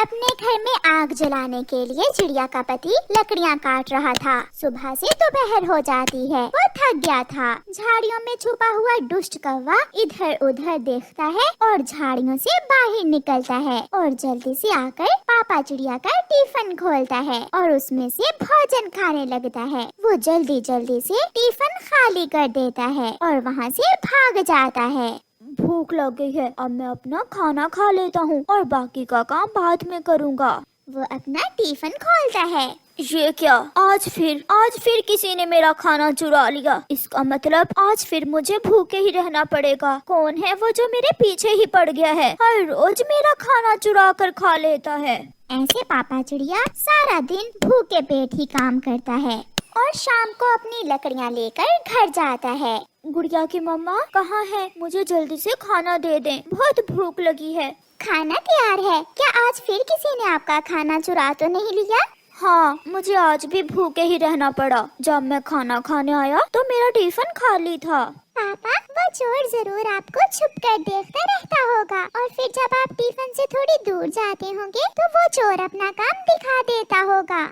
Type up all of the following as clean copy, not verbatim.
अपने घर में आग जलाने के लिए चिड़िया का पति लकड़ियाँ काट रहा था। सुबह से दोपहर हो जाती है। वो थक गया था। झाड़ियों में छुपा हुआ दुष्ट कौवा इधर उधर देखता है और झाड़ियों से बाहर निकलता है और जल्दी से आकर पापा चिड़िया का टिफिन खोलता है और उसमें से भोजन खाने लगता है। वो जल्दी जल्दी से टिफिन खाली कर देता है और वहाँ से भाग जाता है। भूख लग गई है, अब मैं अपना खाना खा लेता हूँ और बाकी का काम बाद में करूँगा। वो अपना टिफिन खोलता है। ये क्या, आज फिर किसी ने मेरा खाना चुरा लिया। इसका मतलब आज फिर मुझे भूखे ही रहना पड़ेगा। कौन है वो जो मेरे पीछे ही पड़ गया है, हर रोज मेरा खाना चुरा कर खा लेता है। ऐसे पापा चिड़िया सारा दिन भूखे पेट ही काम करता है और शाम को अपनी लकड़ियाँ लेकर घर जाता है। गुड़िया की मम्मा कहाँ है? मुझे जल्दी से खाना दे दें, बहुत भूख लगी है। खाना तैयार है। क्या आज फिर किसी ने आपका खाना चुरा तो नहीं लिया? हाँ, मुझे आज भी भूखे ही रहना पड़ा। जब मैं खाना खाने आया तो मेरा टिफिन खाली था। पापा, वो चोर जरूर आपको छुप कर देखता रहता होगा और फिर जब आप टिफिन से थोड़ी दूर जाते होंगे तो वो चोर अपना काम दिखा देता होगा।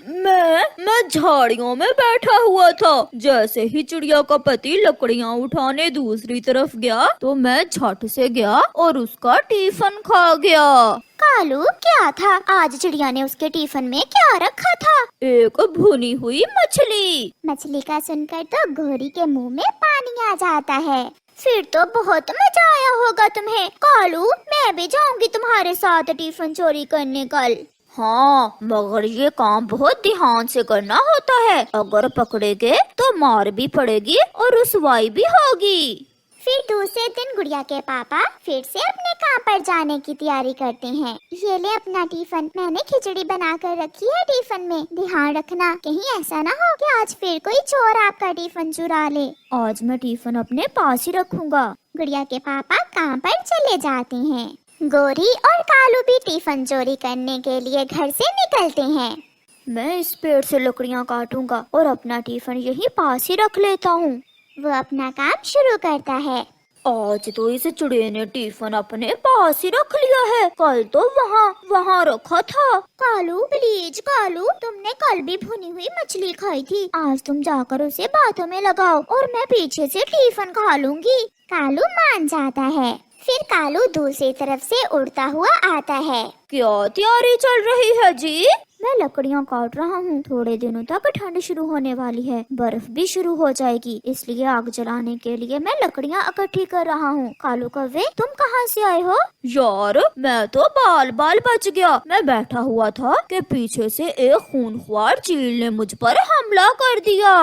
मैं झाड़ियों में बैठा हुआ था। जैसे ही चिड़िया का पति लकड़ियाँ उठाने दूसरी तरफ गया तो मैं झट से गया और उसका टिफिन खा गया। कालू, क्या था आज चिड़िया ने उसके टिफिन में क्या रखा था? एक भुनी हुई मछली। मछली का सुनकर तो गोरी के मुंह में पानी आ जाता है। फिर तो बहुत मजा आया होगा तुम्हें। कालू, मैं भी जाऊंगी तुम्हारे साथ टिफिन चोरी करने कल। हाँ, मगर ये काम बहुत ध्यान से करना होता है। अगर पकड़े गए तो मार भी पड़ेगी और रुसवाई भी होगी। फिर दूसरे दिन गुड़िया के पापा फिर से अपने काम पर जाने की तैयारी करते हैं। ये ले अपना टिफिन, मैंने खिचड़ी बना कर रखी है टिफिन में। ध्यान रखना कहीं ऐसा ना हो कि आज फिर कोई चोर आपका टिफिन चुरा ले। आज मैं टिफिन अपने पास ही रखूंगा। गुड़िया के पापा काम पर चले जाते हैं। गोरी और कालू भी टिफिन चोरी करने के लिए घर से निकलते हैं। मैं इस पेड़ से लकड़ियाँ काटूंगा और अपना टिफिन यहीं पास ही रख लेता हूँ। वो अपना काम शुरू करता है। आज तो इस चिड़िया ने टिफिन अपने पास ही रख लिया है, कल तो वहाँ रखा था। कालू, प्लीज कालू, तुमने कल भी भुनी हुई मछली खाई थी। आज तुम जाकर उसे बातों में लगाओ और मैं पीछे से टिफिन खा लूंगी। कालू मान जाता है। फिर कालू दूसरी तरफ से उड़ता हुआ आता है। क्या तैयारी चल रही है जी? मैं लकड़ियाँ काट रहा हूँ। थोड़े दिनों तक ठंड शुरू होने वाली है, बर्फ भी शुरू हो जाएगी, इसलिए आग जलाने के लिए मैं लकड़ियाँ इकट्ठी कर रहा हूँ। कालू कौवे, तुम कहाँ से आए हो? यार, मैं तो बाल बच गया। मैं बैठा हुआ था कि पीछे से एक खूंखार चील ने मुझ पर हमला कर दिया।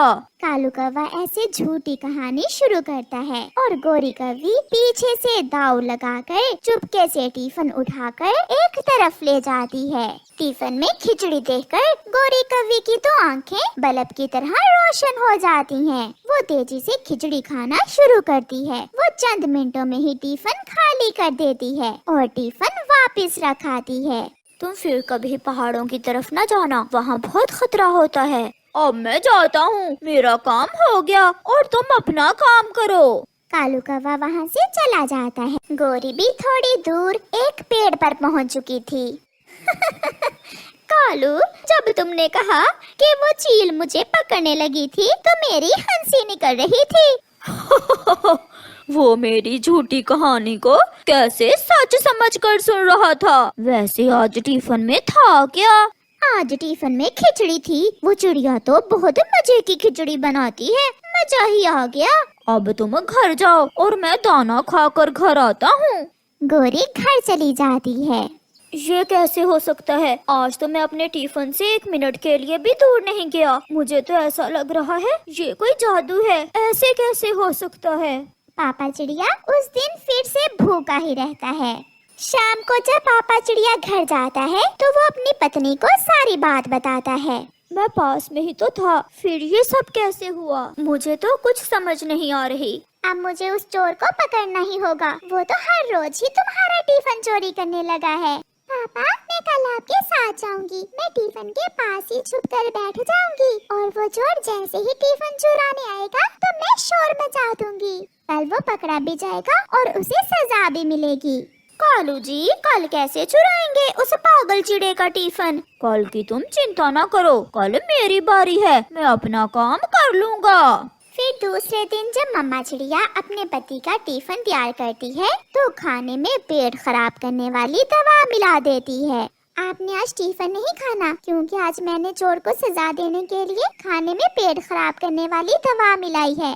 कालू कौवा ऐसे झूठी कहानी शुरू करता है और गोरी कौवी पीछे से दाव लगाकर चुपके से टिफिन उठाकर एक तरफ ले जाती है। टिफिन में खिचड़ी देखकर गोरी कौवी की तो आंखें बल्ब की तरह रोशन हो जाती हैं। वो तेजी से खिचड़ी खाना शुरू करती है। वो चंद मिनटों में ही टिफिन खाली कर देती है और टिफिन वापस रखाती है। तुम फिर कभी पहाड़ों की तरफ न जाना, वहाँ बहुत खतरा होता है। अब मैं जाता हूँ, मेरा काम हो गया और तुम अपना काम करो। कालू कौवा वहाँ से चला जाता है। गोरी भी थोड़ी दूर एक पेड़ पर पहुँच चुकी थी। कालू, जब तुमने कहा कि वो चील मुझे पकड़ने लगी थी तो मेरी हंसी निकल रही थी। वो मेरी झूठी कहानी को कैसे सच समझकर सुन रहा था। वैसे आज टिफिन में था क्या? आज टिफिन में खिचड़ी थी। वो चिड़िया तो बहुत मजे की खिचड़ी बनाती है, मजा ही आ गया। अब तुम घर जाओ और मैं दाना खाकर घर आता हूँ। गोरी घर चली जाती है। ये कैसे हो सकता है? आज तो मैं अपने टिफिन से 1 मिनट के लिए भी दूर नहीं गया। मुझे तो ऐसा लग रहा है ये कोई जादू है। ऐसे कैसे हो सकता है? पापा चिड़िया उस दिन फिर से भूखा ही रहता है। शाम को जब पापा चिड़िया घर जाता है तो वो अपनी पत्नी को सारी बात बताता है। मैं पास में ही तो था, फिर ये सब कैसे हुआ? मुझे तो कुछ समझ नहीं आ रही। अब मुझे उस चोर को पकड़ना ही होगा। वो तो हर रोज ही तुम्हारा टिफिन चोरी करने लगा है। पापा, मैं कल आपके साथ जाऊंगी। मैं टिफिन के पास ही छुप कर बैठ जाऊंगी और वो चोर जैसे ही टिफिन चुराने आएगा तो मैं शोर मचा दूंगी। कल वो पकड़ा भी जाएगा और उसे सजा भी मिलेगी। कालू जी, कल कैसे चुराएंगे उस पागल चिड़े का टिफिन? कल की तुम चिंता ना करो, कल मेरी बारी है, मैं अपना काम कर लूँगा। फिर दूसरे दिन जब मम्मा चिड़िया अपने पति का टिफिन तैयार करती है तो खाने में पेट खराब करने वाली दवा मिला देती है। आपने आज टिफिन नहीं खाना क्योंकि आज मैंने चोर को सजा देने के लिए खाने में पेट खराब करने वाली दवा मिलाई है।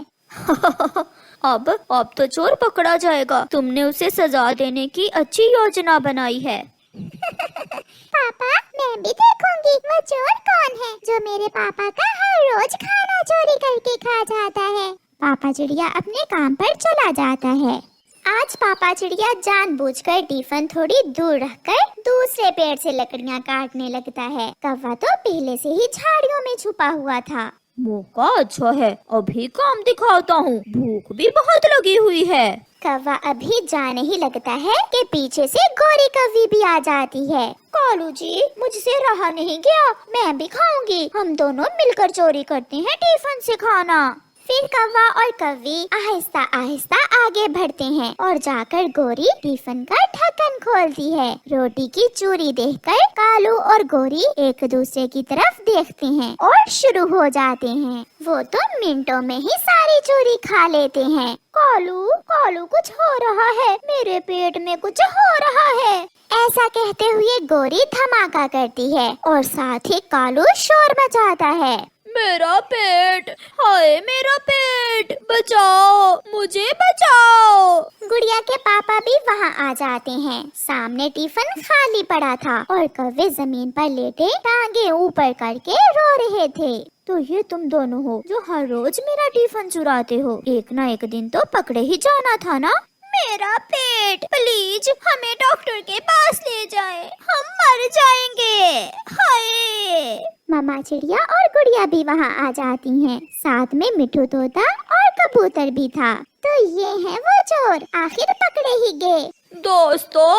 अब तो चोर पकड़ा जाएगा। तुमने उसे सजा देने की अच्छी योजना बनाई है। पापा, मैं भी देखूंगी वो चोर कौन है जो मेरे पापा का हर रोज खाना चोरी करके खा जाता है। पापा चिड़िया अपने काम पर चला जाता है। आज पापा चिड़िया जानबूझकर टिफिन थोड़ी दूर रखकर दूसरे पेड़ से लकड़ियाँ काटने लगता है। कौवा तो पहले से ही झाड़ियों में छुपा हुआ था। मौका अच्छा है, अभी काम दिखाता हूँ, भूख भी बहुत लगी हुई है। कौवा अभी जाने ही लगता है कि पीछे से गोरी कौवी भी आ जाती है। कालू जी, मुझसे रहा नहीं गया, मैं भी खाऊंगी। हम दोनों मिलकर चोरी करते हैं टिफिन से खाना। फिर कौवा और कौवी आहिस्ता आहिस्ता आगे बढ़ते हैं और जाकर गोरी टिफिन का ढक्कन खोलती है। रोटी की चूरी देखकर कालू और गोरी एक दूसरे की तरफ देखते हैं और शुरू हो जाते हैं। वो तो मिनटों में ही सारी चूरी खा लेते हैं। कालू कुछ हो रहा है, मेरे पेट में कुछ हो रहा है। ऐसा कहते हुए गोरी धमाका करती है और साथ ही कालू शोर मचाता है। मेरा पेट, हाय मेरा पेट, बचाओ, मुझे बचाओ। गुड़िया के पापा भी वहाँ आ जाते हैं। सामने टिफिन खाली पड़ा था और कौवे जमीन पर लेटे टांगे ऊपर करके रो रहे थे। तो ये तुम दोनों हो जो हर रोज मेरा टिफिन चुराते हो। एक ना एक दिन तो पकड़े ही जाना था ना। मेरा पेट, प्लीज हमें डॉक्टर के पास ले जाएं, हम मर जाएंगे, हाय। मामा चिड़िया और गुड़िया भी वहाँ आ जाती हैं। साथ में मिठू तोता और कबूतर भी था। तो ये है वो चोर, आखिर पकड़े ही गए। दोस्तों,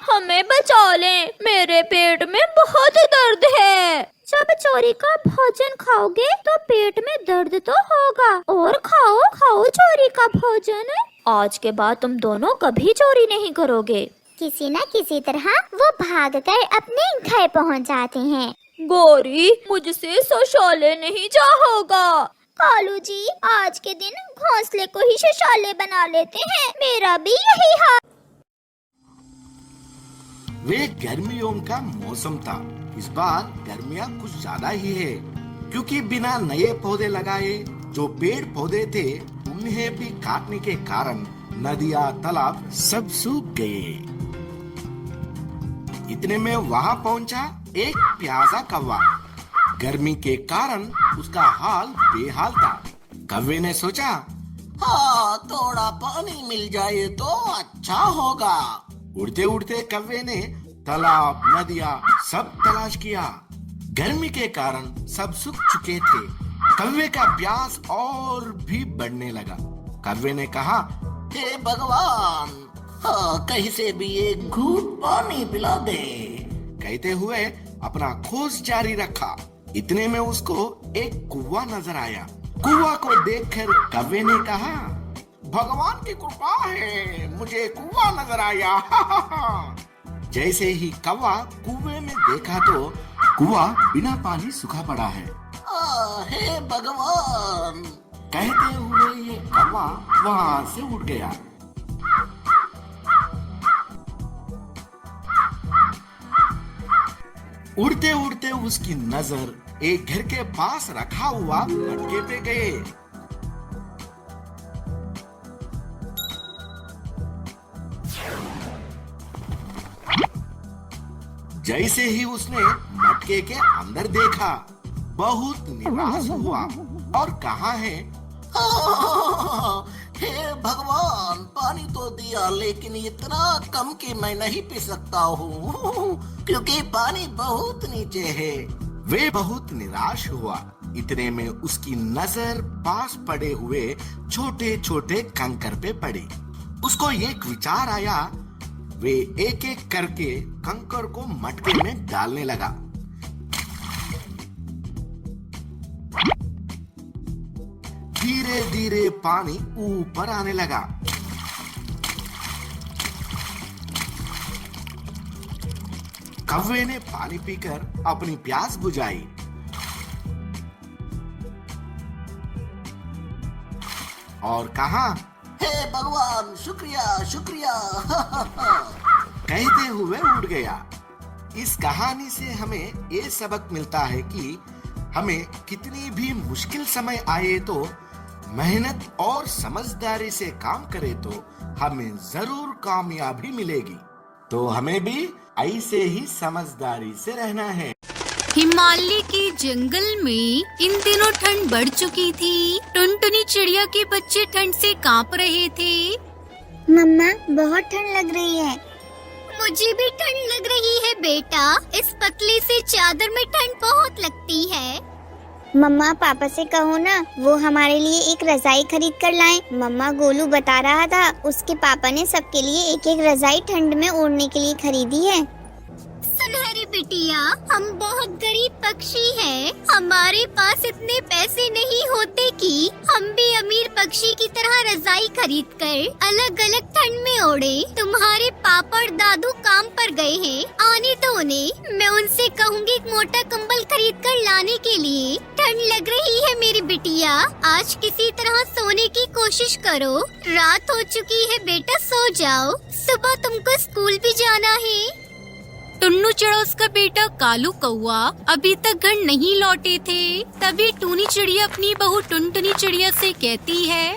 हमें बचा लें, मेरे पेट में बहुत दर्द है। जब चोरी का भोजन खाओगे तो पेट में दर्द तो होगा, और खाओ चोरी का भोजन। आज के बाद तुम दोनों कभी चोरी नहीं करोगे। किसी न किसी तरह वो भागकर अपने घर पहुंच जाते हैं। गोरी, मुझसे शौचालय नहीं जा होगा। कालू जी, आज के दिन घोंसले को ही शौचालय बना लेते हैं, मेरा भी यही हाल। वे गर्मियों का मौसम था। इस बार गर्मियाँ कुछ ज्यादा ही है क्योंकि बिना नए पौधे लगाए जो पेड़ पौधे थे उन्हें भी काटने के कारण नदियाँ तालाब सब सूख गए। इतने में वहाँ पहुंचा एक प्यासा कौवा। गर्मी के कारण उसका हाल बेहाल था। कौवे ने सोचा, हाँ, थोड़ा पानी मिल जाए तो अच्छा होगा। उड़ते उड़ते कौवे ने तालाब नदियाँ सब तलाश किया। गर्मी के कारण सब सूख चुके थे। कौवे का प्यास और भी बढ़ने लगा। कौवे ने कहा, हे भगवान, हाँ, कहीं से भी एक घूंट पानी पिला दे। कहते हुए अपना खोज जारी रखा। इतने में उसको एक कुआं नजर आया। कुआं को देखकर कौवे ने कहा, भगवान की कृपा है, मुझे कुआं नजर आया। जैसे ही कौवा कुएं में देखा तो कुआं बिना पानी सूखा पड़ा है। हे भगवान, कहते हुए ये कौवा वहां से उड़ गया। उड़ते उड़ते उसकी नजर एक घर के पास रखा हुआ मटके पे गए। जैसे ही उसने मटके के अंदर देखा, बहुत निराश हुआ और कहा है, हे भगवान, पानी तो दिया लेकिन इतना कम कि मैं नहीं पी सकता हूँ क्योंकि पानी बहुत नीचे है। वे बहुत निराश हुआ। इतने में उसकी नजर पास पड़े हुए छोटे छोटे कंकर पे पड़ी। उसको एक विचार आया। वे एक एक करके कंकर को मटके में डालने लगा। धीरे धीरे पानी ऊपर आने लगा। कौवे ने पानी पीकर अपनी प्यास बुझाई। और कहा, हे भगवान, शुक्रिया शुक्रिया। कहते हुए उड़ गया। इस कहानी से हमें ये सबक मिलता है कि हमें कितनी भी मुश्किल समय आए तो मेहनत और समझदारी से काम करे तो हमें जरूर कामयाबी मिलेगी। तो हमें भी ऐसे ही समझदारी से रहना है। हिमालय के जंगल में इन दिनों ठंड बढ़ चुकी थी। टुनटुनी चिड़िया के बच्चे ठंड से कांप रहे थे। मम्मा, बहुत ठंड लग रही है। मुझे भी ठंड लग रही है बेटा। इस पतले से चादर में ठंड बहुत लगती है। मम्मा, पापा से कहो ना, वो हमारे लिए एक रजाई खरीद कर लाएं। मम्मा, गोलू बता रहा था उसके पापा ने सबके लिए एक एक रजाई ठंड में ओढ़ने के लिए खरीदी है। सुनहरी बिटिया, हम बहुत गरीब पक्षी हैं। हमारे पास इतने पैसे नहीं होते कि हम भी अमीर पक्षी की तरह रजाई खरीद कर अलग अलग ठंड में ओढ़े। तुम्हारे पापा और दादू काम पर गए हैं, आने तो उन्हें। मैं उनसे कहूँगी एक मोटा कंबल खरीद कर लाने के लिए। ठंड लग रही है मेरी बिटिया, आज किसी तरह सोने की कोशिश करो। रात हो चुकी है बेटा, सो जाओ। सुबह तुमको स्कूल भी जाना है। टुन्नू चिड़ा उसका बेटा कालू कौआ अभी तक घर नहीं लौटे थे। तभी टूनी चिड़िया अपनी बहू टुनटुनी चिड़िया से कहती है,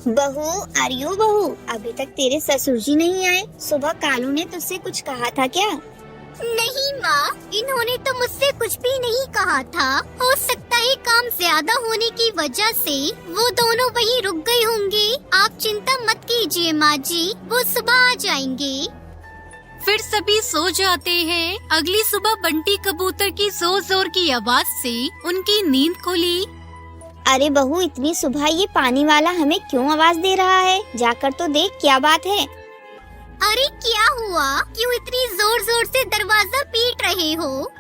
बहू, आर्यो बहू, अभी तक तेरे ससुर जी नहीं आए। सुबह कालू ने तुझसे कुछ कहा था क्या? नहीं माँ, इन्होंने तो मुझसे कुछ भी नहीं कहा था। हो सकता है काम ज्यादा होने की वजह से वो दोनों वहीं रुक गए होंगे। आप चिंता मत कीजिए माँ जी, वो सुबह आ जाएंगे। फिर सभी सो जाते हैं। अगली सुबह बंटी कबूतर की जोर जोर की आवाज से उनकी नींद खुली। अरे बहू, इतनी सुबह ये पानी वाला हमें क्यों आवाज दे रहा है? जाकर तो देख क्या बात है। अरे क्या हुआ? क्यों इतनी जोर जोर से दरवाजा पीट रहे हो?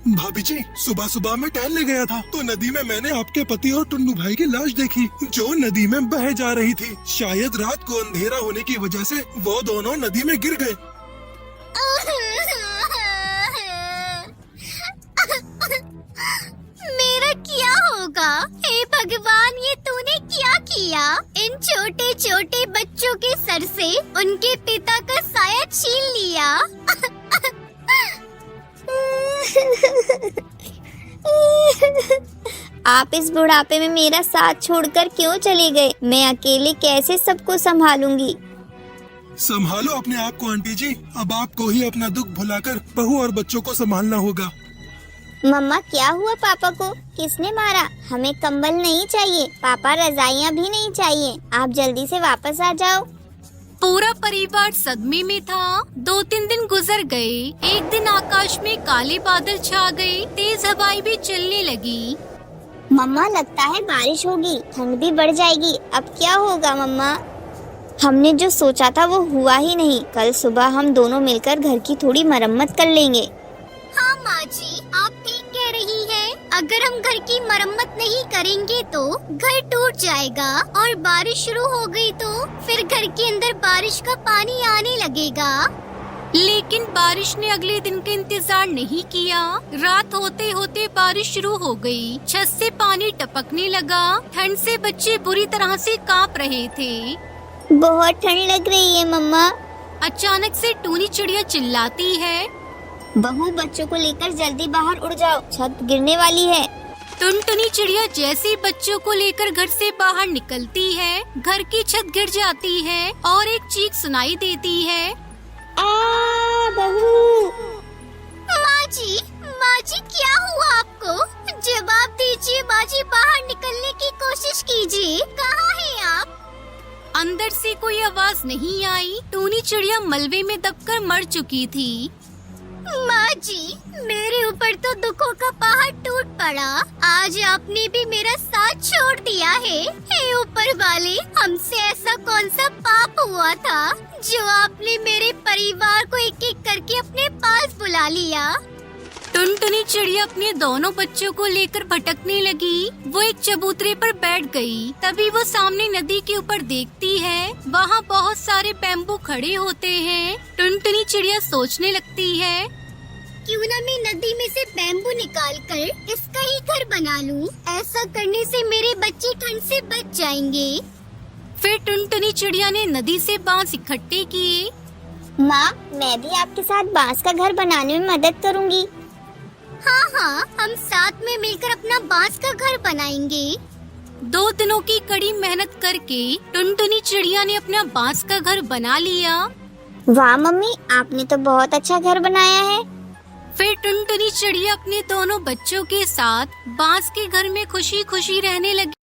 भाभी जी, सुबह सुबह मैं टहलने गया था तो नदी में मैंने आपके पति और टुन्नू भाई की लाश देखी जो नदी में बह जा रही थी। शायद रात को अंधेरा होने की वजह से वो दोनों नदी में गिर गए। मेरा क्या होगा? हे भगवान, ये तूने क्या किया? इन छोटे छोटे बच्चों के सर से उनके पिता का साया छीन लिया। आप इस बुढ़ापे में मेरा साथ छोड़कर क्यों चले गए? मैं अकेले कैसे सबको संभालूंगी? संभालो अपने आप को आंटी जी, अब आपको ही अपना दुख भुलाकर बहू और बच्चों को संभालना होगा। मम्मा, क्या हुआ पापा को? किसने मारा? हमें कंबल नहीं चाहिए पापा, रजाइयाँ भी नहीं चाहिए। आप जल्दी से वापस आ जाओ। पूरा परिवार सदमे में था। 2-3 दिन गुजर गए। एक दिन आकाश में काले बादल छा गए, तेज हवाएं भी चलने लगी। मम्मा, लगता है बारिश होगी, ठंड भी बढ़ जाएगी। अब क्या होगा मम्मा? हमने जो सोचा था वो हुआ ही नहीं। कल सुबह हम दोनों मिलकर घर की थोड़ी मरम्मत कर लेंगे। हाँ माँ जी, आप ठीक कह रही हैं। अगर हम घर की मरम्मत नहीं करेंगे तो घर टूट जाएगा और बारिश शुरू हो गई तो फिर घर के अंदर बारिश का पानी आने लगेगा। लेकिन बारिश ने अगले दिन का इंतजार नहीं किया। रात होते होते बारिश शुरू हो गई। छत से पानी टपकने लगा। ठंड से बच्चे बुरी तरह से कांप रहे थे। बहुत ठंड लग रही है मम्मा। अचानक से टूनी चिड़िया चिल्लाती है, बहू, बच्चों को लेकर जल्दी बाहर उड़ जाओ, छत गिरने वाली है। टुनटुनी चिड़िया जैसे ही बच्चों को लेकर घर से बाहर निकलती है, घर की छत गिर जाती है और एक चीख सुनाई देती है, बहू। माँ जी क्या हुआ आपको? जवाब दीजिए माँ जी, बाहर निकलने की कोशिश कीजिए। कहाँ हैं आप? अंदर से कोई आवाज नहीं आई। टूनी चिड़िया मलबे में दबकर मर चुकी थी। माँ जी, मेरे ऊपर तो दुखों का पहाड़ टूट पड़ा। आज आपने भी मेरा साथ छोड़ दिया है। हे ऊपर वाले, हमसे ऐसा कौन सा पाप हुआ था जो आपने मेरे परिवार को एक एक करके अपने पास बुला लिया? टुनटुनी चिड़िया अपने दोनों बच्चों को लेकर भटकने लगी। वो एक चबूतरे पर बैठ गई। तभी वो सामने नदी के ऊपर देखती है, वहाँ बहुत सारे बैम्बू खड़े होते हैं। टुनटुनी चिड़िया सोचने लगती है, क्यों ना मैं नदी में से बैम्बू निकाल कर इसका ही घर बना लूं। ऐसा करने से मेरे बच्चे ठंड से बच जाएंगे। फिर टुनटुनी चिड़िया ने नदी से बांस इकट्ठे किए। माँ, मैं भी आपके साथ बांस का घर बनाने में मदद करूँगी। हाँ हाँ, हम साथ में मिलकर अपना बांस का घर बनाएंगे। 2 दिनों की कड़ी मेहनत करके टुनटुनी चिड़िया ने अपना बांस का घर बना लिया। वाह मम्मी, आपने तो बहुत अच्छा घर बनाया है। फिर टुनटुनी चिड़िया अपने दोनों बच्चों के साथ बांस के घर में खुशी खुशी रहने लगी।